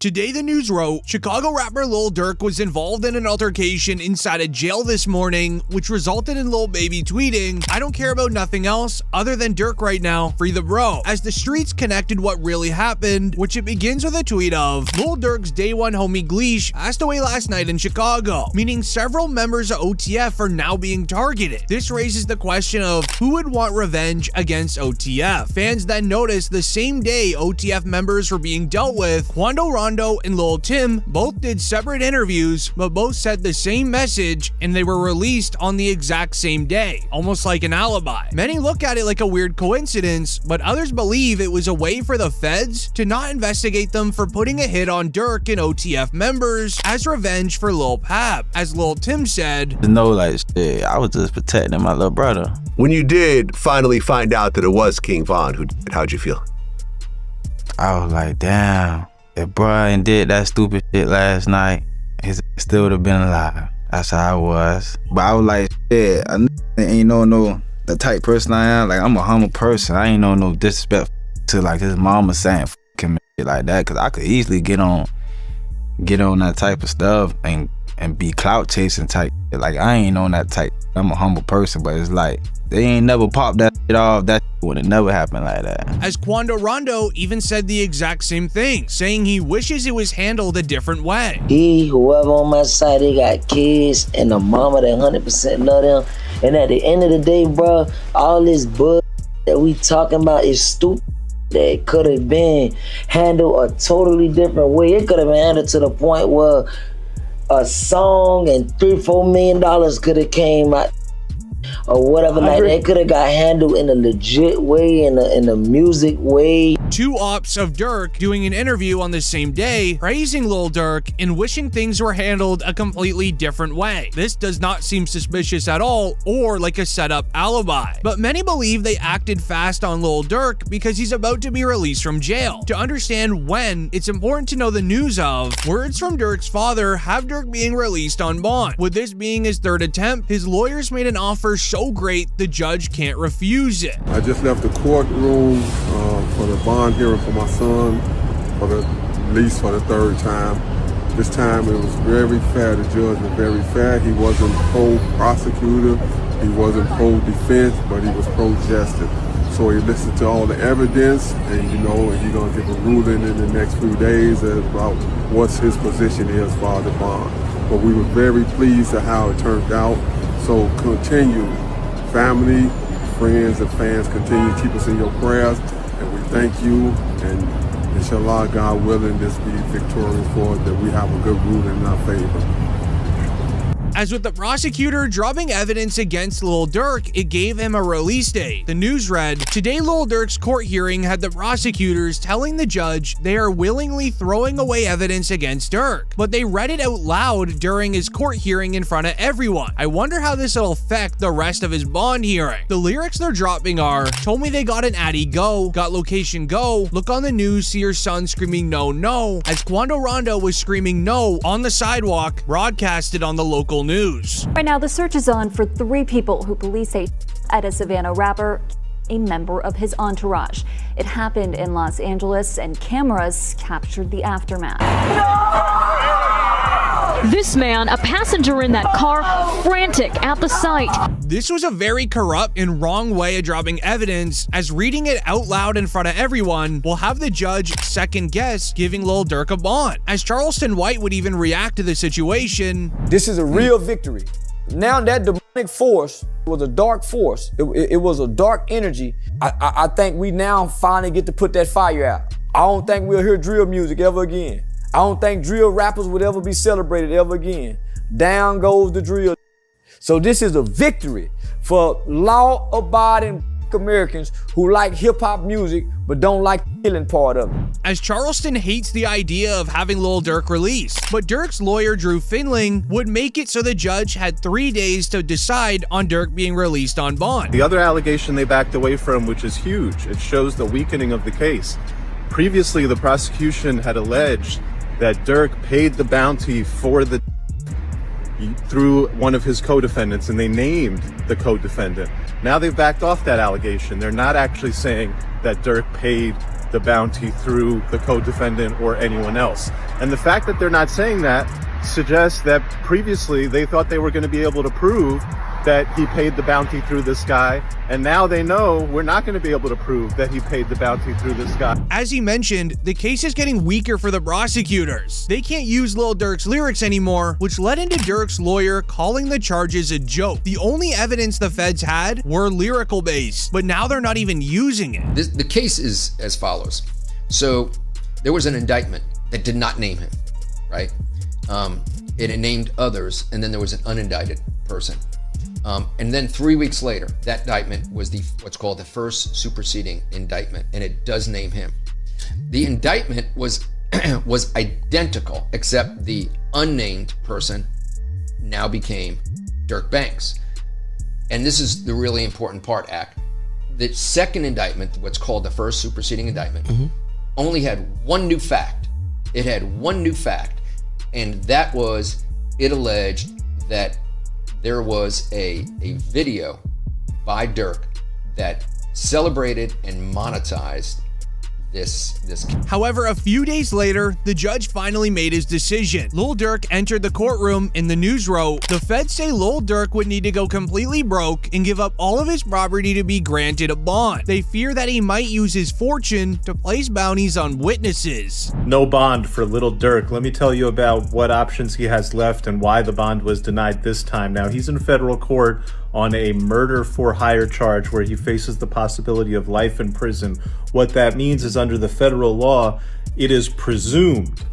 Today, the news wrote, Chicago rapper Lil Durk was involved in an altercation inside a jail this morning, which resulted in Lil Baby tweeting, "I don't care about nothing else other than Durk right now, free the bro." As the streets connected what really happened, which it begins with a tweet of, Lil Durk's day one homie Gleesh passed away last night in Chicago, meaning several members of OTF are now being targeted. This raises the question of who would want revenge against OTF. Fans then noticed the same day OTF members were being dealt with, Quando Rondo and Lil Tim both did separate interviews, but both said the same message and they were released on the exact same day, almost like an alibi. Many look at it like a weird coincidence, but others believe it was a way for the feds to not investigate them for putting a hit on Durk and OTF members as revenge for Lil Pap. As Lil Tim said, shit, I was just protecting my little brother. When you did finally find out that it was King Von who did it, how'd you feel? I was like, damn. If Brian did that stupid shit last night, he still would have been alive. That's how I was. But I was like, shit, I ain't no the type person I am. Like, I'm a humble person. I ain't no disrespect to like his mama saying f him and shit like that. Cause I could easily get on that type of stuff and be clout chasing type. Like, I ain't on that type. I'm a humble person, but it's like, they ain't never popped that shit off. That would have never happened like that. As Quando Rondo even said the exact same thing, saying he wishes it was handled a different way. Whoever on my side, they got kids and a mama that 100% love them. And at the end of the day, bro, all this bull that we talking about is stupid. That could have been handled a totally different way. It could have been handled to the point where a song and $3-4 million could have came out. Or whatever, like that could have got handled in a legit way, in a music way. Two ops of Durk doing an interview on the same day, praising Lil Durk and wishing things were handled a completely different way. This does not seem suspicious at all or like a set-up alibi. But many believe they acted fast on Lil Durk because he's about to be released from jail. To understand when, it's important to know the news of words from Durk's father have Durk being released on bond. With this being his third attempt, his lawyers made an offer so great the judge can't refuse it. I just left the courtroom for the bond hearing for my son for the least for the third time. This time it was very fair. The judge was very fair. He wasn't pro-prosecutor, he wasn't pro-defense, but he was pro-justice. So he listened to all the evidence, and he's gonna give a ruling in the next few days about what his position is for the bond. But we were very pleased at how it turned out. So continue, family, friends, and fans, continue to keep us in your prayers, and we thank you, and inshallah, God willing, this be victorious for us, that we have a good ruling in our favor. As with the prosecutor dropping evidence against Lil Durk, it gave him a release date. The news read, today Lil Durk's court hearing had the prosecutors telling the judge they are willingly throwing away evidence against Durk, but they read it out loud during his court hearing in front of everyone. I wonder how this will affect the rest of his bond hearing. The lyrics they're dropping are, told me they got an Addy go, got location go, look on the news, see your son screaming no, no, as Quando Rondo was screaming no on the sidewalk, broadcasted on the local news. Right now, the search is on for 3 people who police say at a Savannah rapper, a member of his entourage. It happened in Los Angeles, and cameras captured the aftermath. This man, a passenger in that car, frantic at the sight. This was a very corrupt and wrong way of dropping evidence, as reading it out loud in front of everyone will have the judge second guess giving Lil Durk a bond. As Charleston White would even react to the situation. This is a real victory. Now that demonic force was a dark force. It was a dark energy. I think we now finally get to put that fire out. I don't think we'll hear drill music ever again. I don't think drill rappers would ever be celebrated ever again. Down goes the drill. So this is a victory for law-abiding Americans who like hip-hop music but don't like the killing part of it. As Charleston hates the idea of having Lil Durk released, but Durk's lawyer Drew Finling would make it so the judge had 3 days to decide on Durk being released on bond. The other allegation they backed away from, which is huge, it shows the weakening of the case. Previously, the prosecution had alleged that Durk paid the bounty for the through one of his co-defendants, and they named the co-defendant. Now they've backed off that allegation. They're not actually saying that Durk paid the bounty through the co-defendant or anyone else. And the fact that they're not saying that suggests that previously they thought they were going to be able to prove that he paid the bounty through this guy, and now they know we're not going to be able to prove that he paid the bounty through this guy. As he mentioned, the case is getting weaker for the prosecutors. They can't use Lil Durk's lyrics anymore, which led into Durk's lawyer calling the charges a joke. The only evidence the feds had were lyrical based, but now they're not even using it. The case is as follows. So there was an indictment that did not name him, right? It named others, and then there was an unindicted person. And then 3 weeks later, that indictment was what's called the first superseding indictment, and it does name him. The indictment was identical, except the unnamed person now became Durk Banks. And this is the really important part, Ak. The second indictment, what's called the first superseding indictment, only had one new fact. It had one new fact, and that was it alleged that there was a video by Durk that celebrated and monetized this. However, a few days later, the judge finally made his decision. Lil Durk entered the courtroom. In the news wrote, the feds say Lil Durk would need to go completely broke and give up all of his property to be granted a bond. They fear that he might use his fortune to place bounties on witnesses. No bond for Lil Durk. Let me tell you about what options he has left and why the bond was denied this time. Now, he's in federal court on a murder for hire charge where he faces the possibility of life in prison. What that means is under the federal law, it is presumed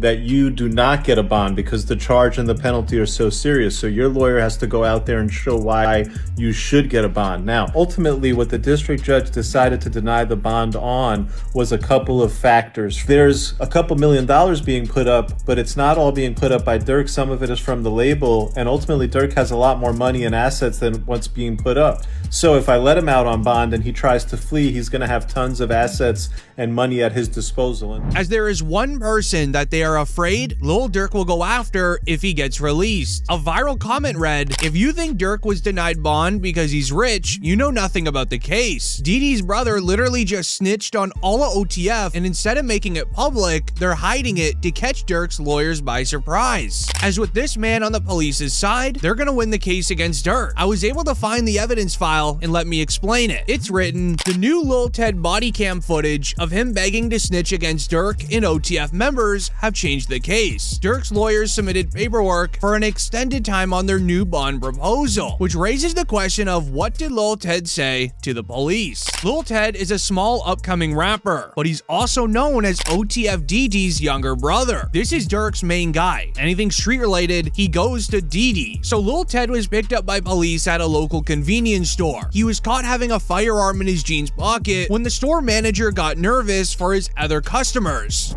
that you do not get a bond because the charge and the penalty are so serious. So your lawyer has to go out there and show why you should get a bond. Now, ultimately, what the district judge decided to deny the bond on was a couple of factors. There's a couple $1 million being put up, but it's not all being put up by Durk. Some of it is from the label, and ultimately Durk has a lot more money and assets than what's being put up. So if I let him out on bond and he tries to flee, he's going to have tons of assets and money at his disposal. As there is one person that they are afraid Lil Durk will go after if he gets released. A viral comment read, if you think Durk was denied bond because he's rich, you know nothing about the case. Didi's brother literally just snitched on all of OTF, and instead of making it public, they're hiding it to catch Durk's lawyers by surprise. As with this man on the police's side, they're gonna win the case against Durk. I was able to find the evidence file and let me explain it. It's written, the new Lil Ted body cam footage of him begging to snitch against Durk and OTF members have changed the case. Durk's lawyers submitted paperwork for an extended time on their new bond proposal, which raises the question of what did Lil Ted say to the police? Lil Ted is a small upcoming rapper, but he's also known as OTF DD's younger brother. This is Durk's main guy. Anything street related, he goes to DD. So Lil Ted was picked up by police at a local convenience store. He was caught having a firearm in his jeans pocket when the store manager got nervous for his other customers.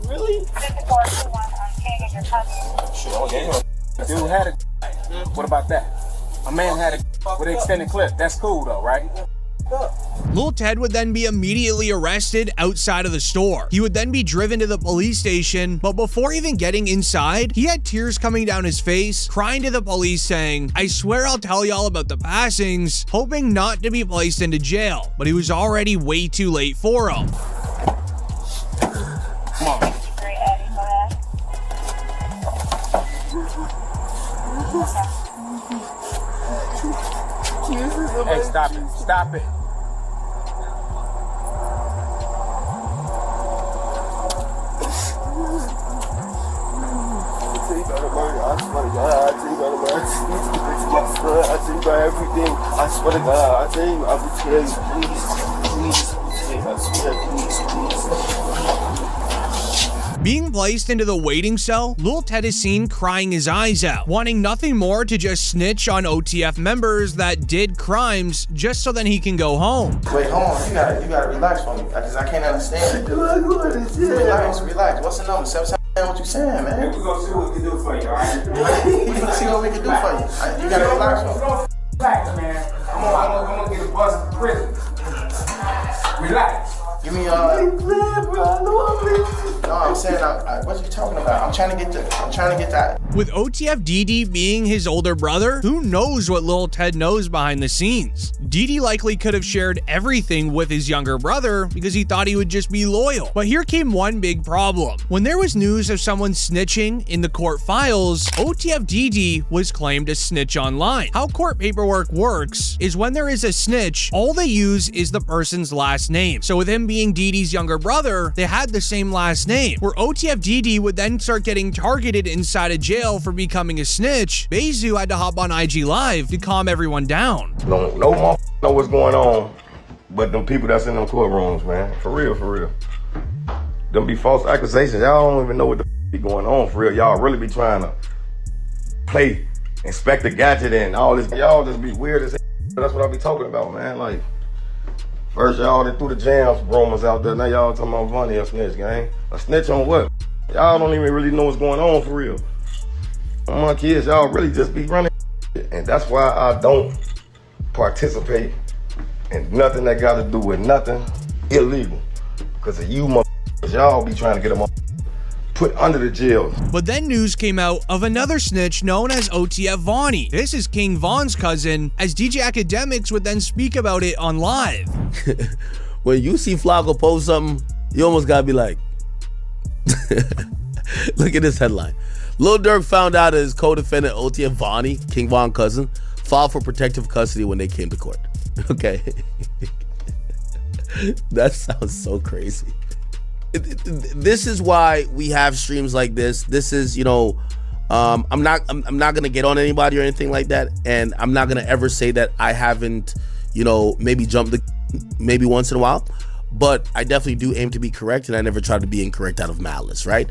Really? Dude had a. What about that? A man had a with an extended clip. That's cool though, right? Lil Ted would then be immediately arrested outside of the store. He would then be driven to the police station, but before even getting inside, he had tears coming down his face, crying to the police saying, I swear I'll tell y'all about the passings, hoping not to be placed into jail, but he was already way too late for him. Come on. Hey, stop it. Stop it. I swear to God, I tell you, I will tell you, please, I swear, please. Being placed into the waiting cell, Lil Ted is seen crying his eyes out, wanting nothing more to just snitch on OTF members that did crimes just so then he can go home. Wait, hold on, you gotta relax for me, because I can't understand it. Relax. What's the number? 7 what you saying, man? We're gonna see what we can do for you, alright? We're gonna see what we can do for you. You gotta relax for me. Relax, man. I'm gonna get a bus to prison. Relax. You mean, no, I'm saying, what you talking about? I'm trying to get that. With OTF DD being his older brother, who knows what Lil Ted knows behind the scenes? DD likely could have shared everything with his younger brother because he thought he would just be loyal. But here came one big problem. When there was news of someone snitching in the court files, OTF DD was claimed to snitch online. How court paperwork works is when there is a snitch, all they use is the person's last name. So with him being DD's younger brother, they had the same last name. Where OTF DD would then start getting targeted inside a jail for becoming a snitch, Bezu had to hop on IG Live to calm everyone down. No motherfucker know what's going on, but them people that's in them courtrooms, man. For real. Them be false accusations. Y'all don't even know what the be going on for real. Y'all really be trying to play Inspector Gadget and all this. Y'all just be weird as hell. That's what I be talking about, man. Like, first y'all threw the jams rumors out there. Now y'all talking about Vonnie a snitch, gang. A snitch on what? Y'all don't even really know what's going on for real. My kids, y'all really just be running. And that's why I don't participate in nothing that got to do with nothing illegal. Because of you motherfuckers, y'all be trying to get them put under the jail. But then news came out of another snitch known as OTF Vonnie. This is King Von's cousin, as DJ Academics would then speak about it on live. When you see Flacco post something, you almost gotta be like, look at this headline. Lil Durk found out his co-defendant OTF Vonnie, King Von cousin, filed for protective custody when they came to court. Okay. That sounds so crazy. This is why we have streams like this. This is, I'm not gonna get on anybody or anything like that, and I'm not gonna ever say that I haven't, maybe jumped maybe once in a while, but I definitely do aim to be correct, and I never try to be incorrect out of malice, right?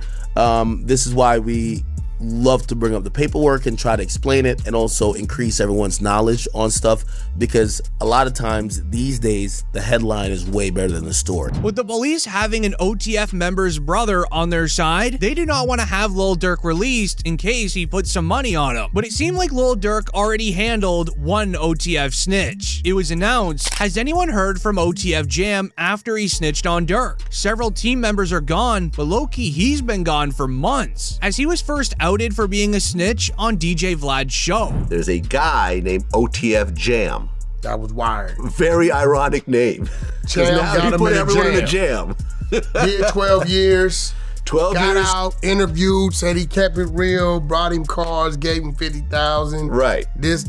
This is why we love to bring up the paperwork and try to explain it, and also increase everyone's knowledge on stuff, because a lot of times these days the headline is way better than the story. With the police having an OTF member's brother on their side, they do not want to have Lil Durk released in case he puts some money on him. But it seemed like Lil Durk already handled one OTF snitch. It was announced, has anyone heard from OTF Jam after he snitched on Durk? Several team members are gone, but low-key he's been gone for months, as he was first outed for being a snitch on DJ Vlad's show. There's a guy named OTF Jam. That was wired. Very ironic name. Jam now got he him put in everyone in a jam. jam. Did 12 years. 12 got years. out, interviewed, said he kept it real, brought him cars, gave him 50,000. Right. This.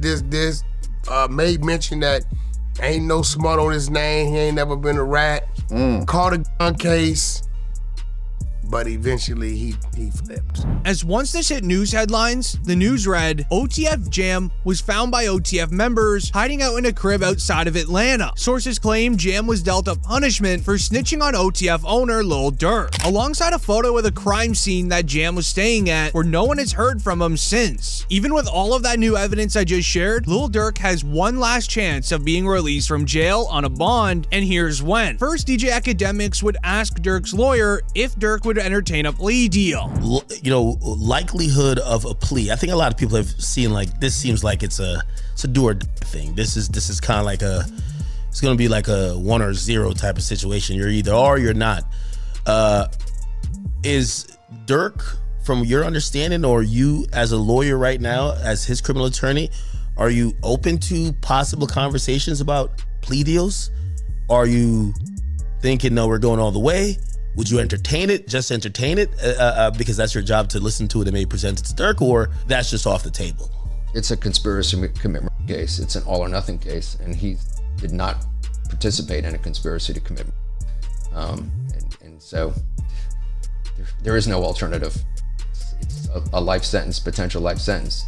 Made mention that ain't no smut on his name. He ain't never been a rat. Caught a gun case. But eventually he flipped. As once this hit news headlines, the news read, OTF Jam was found by OTF members hiding out in a crib outside of Atlanta. Sources claim Jam was dealt a punishment for snitching on OTF owner Lil Durk, alongside a photo of the crime scene that Jam was staying at, where no one has heard from him since. Even with all of that new evidence I just shared, Lil Durk has one last chance of being released from jail on a bond, and here's when. First, DJ Academics would ask Durk's lawyer if Durk would entertain a plea deal. Likelihood of a plea. I think a lot of people have seen, like, this seems like it's a do or die thing. This is kind of like it's gonna be like a 1 or 0 type of situation. You're either are or you're not. Is Durk, from your understanding, or you as a lawyer right now, as his criminal attorney, are you open to possible conversations about plea deals? Are you thinking, no, we're going all the way? Would you entertain it, just entertain it, because that's your job to listen to it and maybe present it to Durk, or that's just off the table? It's a conspiracy commitment case. It's an all or nothing case, and he did not participate in a conspiracy to commit. And so there is no alternative. It's a life sentence, potential life sentence.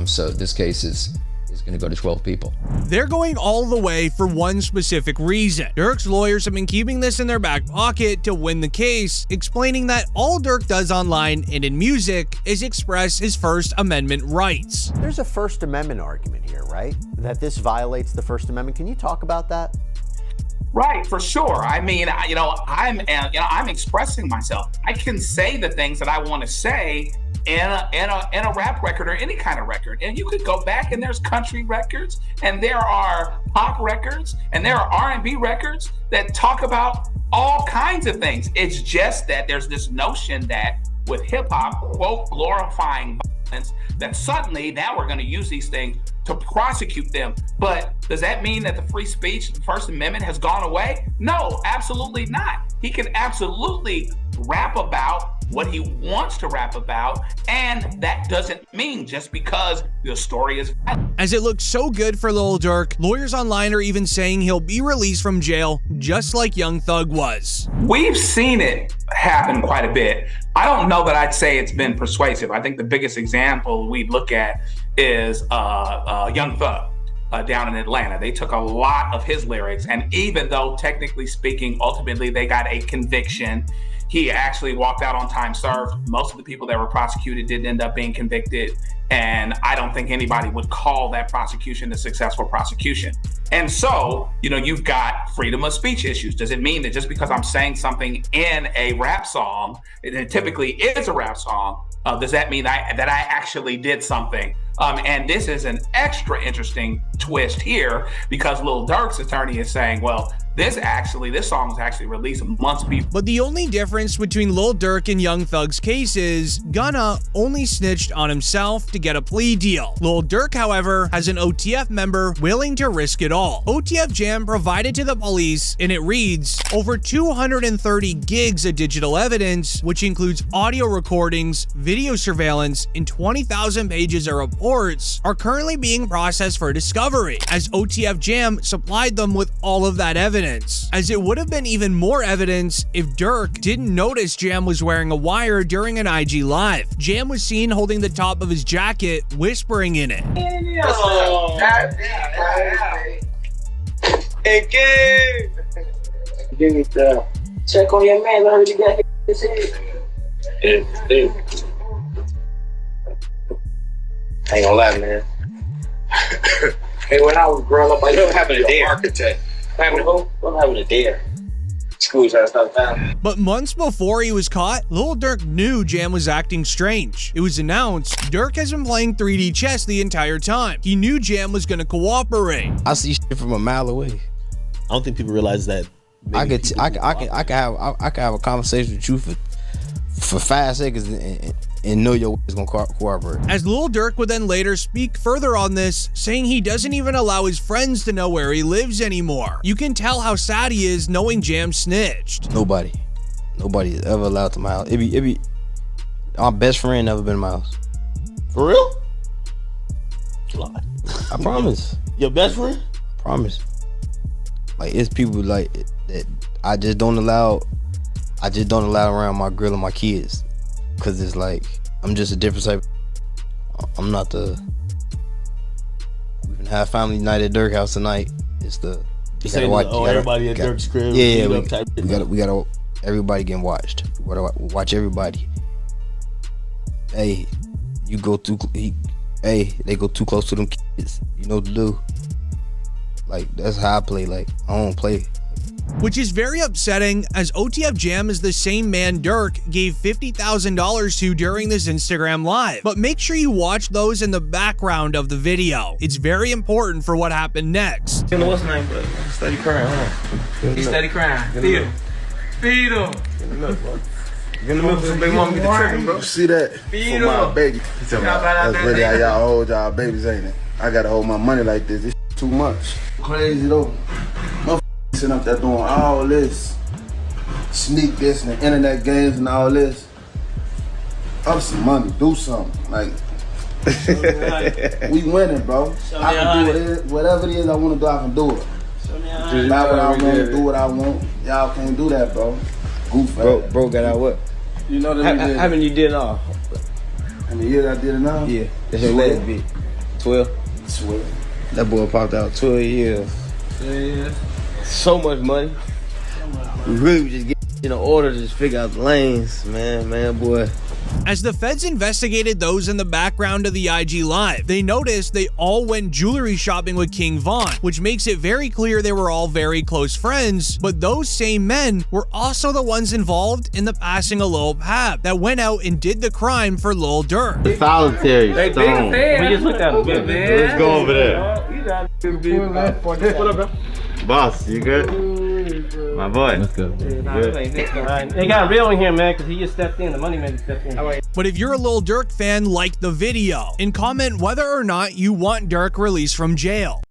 So this case is going to go to 12 people. They're going all the way for one specific reason. Durk's lawyers have been keeping this in their back pocket to win the case, explaining that all Durk does online and in music is express his First Amendment rights. There's a First Amendment argument here, right? That this violates the First Amendment. Can you talk about that? Right, for sure. I mean, I'm expressing myself. I can say the things that I want to say in a rap record or any kind of record. And you could go back and there's country records and there are pop records and there are R&B records that talk about all kinds of things. It's just that there's this notion that with hip hop, quote, glorifying violence, that suddenly now we're going to use these things to prosecute them. But does that mean that the free speech, the First Amendment has gone away? No, absolutely not. He can absolutely rap about what he wants to rap about, and that doesn't mean just because the story is violent. As it looks so good for Lil Durk, lawyers online are even saying he'll be released from jail just like Young Thug was. We've seen it happen quite a bit. I don't know that I'd say it's been persuasive. I think the biggest example we'd look at is Young Thug down in Atlanta. They took a lot of his lyrics, and even though technically speaking, ultimately they got a conviction, he actually walked out on time served. Most of the people that were prosecuted didn't end up being convicted. And I don't think anybody would call that prosecution a successful prosecution. And so, you've got freedom of speech issues. Does it mean that just because I'm saying something in a rap song, it typically is a rap song, does that mean that I actually did something? And this is an extra interesting twist here because Lil Durk's attorney is saying, well, this song was actually released months before. But the only difference between Lil Durk and Young Thug's case is Gunna only snitched on himself to get a plea deal. Lil Durk, however, has an OTF member willing to risk it all. OTF Jam provided to the police, and it reads, over 230 gigs of digital evidence, which includes audio recordings, video surveillance, and 20,000 pages of reports, are currently being processed for discovery, as OTF Jam supplied them with all of that evidence. As it would have been even more evidence if Durk didn't notice Jam was wearing a wire during an IG live. Jam was seen holding the top of his jacket, whispering in it. Hey, give me the check on your man. I heard you got his head. Hey. I ain't gonna lie, man. Hey, when I was growing up, I used to have a dare. Architect. I'm having a dare. School's out of town. But months before he was caught, Lil Durk knew Jam was acting strange. It was announced Durk has been playing 3D chess the entire time. He knew Jam was going to cooperate. I see shit from a mile away. I don't think people realize that. I could have a conversation with you for 5 seconds and know your is gonna cooperate. As Lil Durk would then later speak further on this, saying he doesn't even allow his friends to know where he lives anymore. You can tell how sad he is knowing Jam snitched. Nobody is ever allowed to my house. It be my best friend never been to my house. For real? I promise. Your best friend? I promise. Like, it's people like that I just don't allow around my girl and my kids. Cause it's like, I'm just a different type. I'm not the. We're gonna have family night at Durk house tonight. It's the. You gotta watch. Everybody at Durk's crib. Yeah, we gotta. Everybody getting watched. We gotta watch everybody. Hey, you go too. Hey, they go too close to them kids. You know what to do. Like, that's how I play. Like, I don't play. Which is very upsetting, as OTF Jam is the same man Durk gave $50,000 to during this Instagram live. But make sure you watch those in the background of the video. It's very important for what happened next. You know what's name, but steady crying, huh? He's steady crying. Feed him. Feed him. Get in the milk, bro. Get in the milk so big mama get the tripping, bro. You see that? Feed for my him. baby. That's really how y'all hold y'all babies, ain't it? I gotta hold my money like this. This too much. Crazy though. Sitting up there doing all this, sneak this and the internet games and all this. Up some money, do something. Like, we winning, bro. I can do whatever it is I want to do, I can do it. Just buy what I want, do what I want. Y'all can't do that, bro. Goof bro got out what? You know that how many you did it all? How many years I did it now? Yeah, that's your last bit. 12? 12. That boy popped out 12 years. Yeah. So much money. We really was just getting in order to just figure out the lanes, man, boy. As the feds investigated those in the background of the IG Live, they noticed they all went jewelry shopping with King Von, which makes it very clear they were all very close friends, but those same men were also the ones involved in the passing of Lil Pap that went out and did the crime for Lil Durk. The solitary stone. We just looked at him. Good, man. Let's go over there. What up, bro? Boss, you good? My boy. Let's go. They got real in here, man, because he just stepped in. The money man stepped in. But if you're a Lil Durk fan, like the video and comment whether or not you want Durk released from jail.